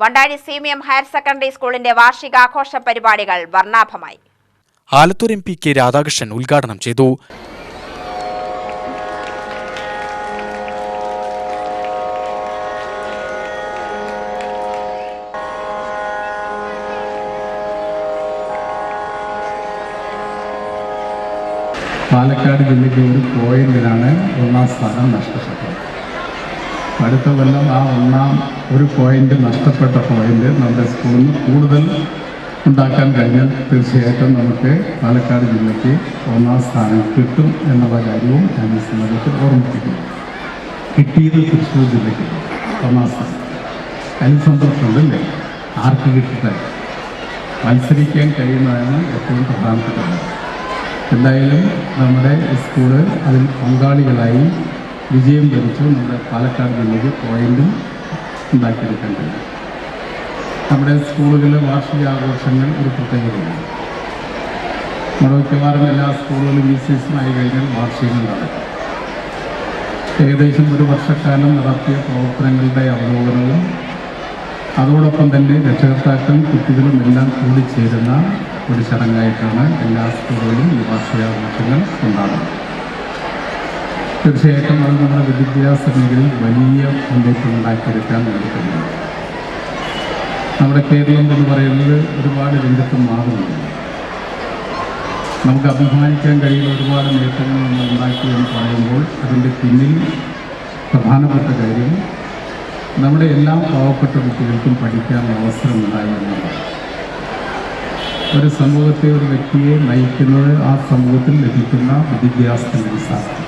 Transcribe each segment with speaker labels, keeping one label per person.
Speaker 1: Vandazhy CMM higher secondary സ്കൂളിന്റെ വാർഷികാഘോഷ പരിപാടികൾ വർണ്ണാഭമായി.
Speaker 2: Alathur MP K Radhakrishnan ഉദ്ഘാടനം ചെയ്തു.
Speaker 3: പാലക്കാട് ജില്ലയ്ക്ക് ഒരു പോയിന്റിലാണ് ഒന്നാം സ്ഥാനം നഷ്ടപ്പെട്ടത്. അടുത്ത കൊല്ലം ആ ഒരു പോയിന്റ് നഷ്ടപ്പെട്ട പോയിന്റ് നമ്മുടെ സ്കൂളിൽ നിന്ന് കൂടുതൽ ഉണ്ടാക്കാൻ കഴിഞ്ഞാൽ തീർച്ചയായിട്ടും നമുക്ക് പാലക്കാട് ജില്ലയ്ക്ക് ഒന്നാം സ്ഥാനം കിട്ടും എന്നുള്ള കാര്യവും ഞാൻ ഈ സമയത്ത് ഓർമ്മിപ്പിക്കുന്നു. കിട്ടിയത് തൃശ്ശൂർ ജില്ലയ്ക്ക് ഒന്നാം സ്ഥാനം. അതിന് സന്തോഷമുണ്ടല്ലേ? ആർക്ക് കിട്ടില്ല, മത്സരിക്കാൻ കഴിയുന്നതാണ് ഏറ്റവും പ്രധാനപ്പെട്ടത്. എന്തായാലും നമ്മുടെ സ്കൂള് അതിൽ പങ്കാളികളായി വിജയം ലഭിച്ചു. നമ്മുടെ പാലക്കാട് ജില്ലയ്ക്ക് പോയിന്റും ഉണ്ടാക്കിയെടുക്കാൻ കഴിയും. നമ്മുടെ സ്കൂളുകളിലെ വാർഷികാഘോഷങ്ങൾ ഒരു പ്രത്യേകതയാണ്. നമ്മുടെ മിക്കവാറും എല്ലാ സ്കൂളുകളും ഈ സീസണായി കഴിഞ്ഞാൽ വാർഷികം നടക്കും. ഏകദേശം ഒരു വർഷക്കാലം നടത്തിയ പ്രവർത്തനങ്ങളുടെ അവലോകനവും അതോടൊപ്പം തന്നെ രക്ഷകർത്താക്കളും കുട്ടികളും എല്ലാം കൂടിച്ചേരുന്ന ഒരു ചടങ്ങായിട്ടാണ് എല്ലാ സ്കൂളുകളിലും ഈ വാർഷികാഘോഷങ്ങൾ ഉണ്ടാകുന്നത്. തീർച്ചയായിട്ടും അത് നമ്മുടെ വിദ്യാഭ്യാസ മേഖലയിൽ വലിയ മുന്നേറ്റം ഉണ്ടാക്കിയെടുക്കാൻ കഴിയുന്നു. നമ്മുടെ കേരളം എന്ന് പറയുന്നത് ഒരുപാട് രംഗത്ത് മാറുന്നുണ്ട്. നമുക്ക് അഭിമാനിക്കാൻ കഴിയുന്ന ഒരുപാട് നേട്ടങ്ങൾ നമ്മൾ ഉണ്ടാക്കി എന്ന് പറയുമ്പോൾ അതിൻ്റെ പിന്നിൽ പ്രധാനപ്പെട്ട കാര്യം നമ്മുടെ എല്ലാ പാവപ്പെട്ട കുട്ടികൾക്കും പഠിക്കാനുള്ള അവസരമുണ്ടായി എന്നതാണ്. ഒരു സമൂഹത്തെ, ഒരു വ്യക്തിയെ നയിക്കുന്നത് ആ സമൂഹത്തിൽ ലഭിക്കുന്ന വിദ്യാഭ്യാസത്തിൻ്റെ അടിസ്ഥാനത്തിൽ.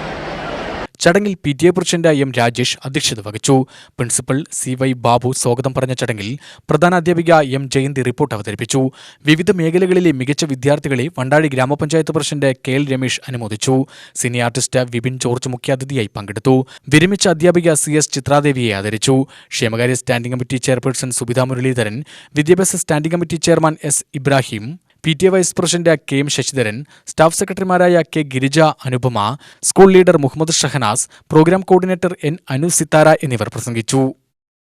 Speaker 2: ചടങ്ങിൽ PTA പ്രസിഡന്റ് M രാജേഷ് അധ്യക്ഷത വഹിച്ചു. പ്രിൻസിപ്പൽ CY ബാബു സ്വാഗതം പറഞ്ഞ ചടങ്ങിൽ പ്രധാനാധ്യാപിക M ജയന്തി റിപ്പോർട്ട് അവതരിപ്പിച്ചു. വിവിധ മേഖലകളിലെ മികച്ച വിദ്യാർത്ഥികളെ വണ്ടാഴി ഗ്രാമപഞ്ചായത്ത് പ്രസിഡന്റ് KL രമേശ് അനുമോദിച്ചു. സിനി ആർട്ടിസ്റ്റ് വിപിൻ ജോർജ് മുഖ്യാതിഥിയായി പങ്കെടുത്തു. വിരമിച്ച അധ്യാപിക CS ചിത്രാദേവിയെ ആദരിച്ചു. ക്ഷേമകാര്യ standing committee chairperson Subitha Muraleedharan, വിദ്യാഭ്യാസ standing committee chairman S Ibrahim, PTA vice president KM Sasidharan, staff സെക്രട്ടറിമാരായ K Girija, Anupama, school leader Muhammad Shahnas, programme coordinator N Anu Sithara എന്നിവർ പ്രസംഗിച്ചു.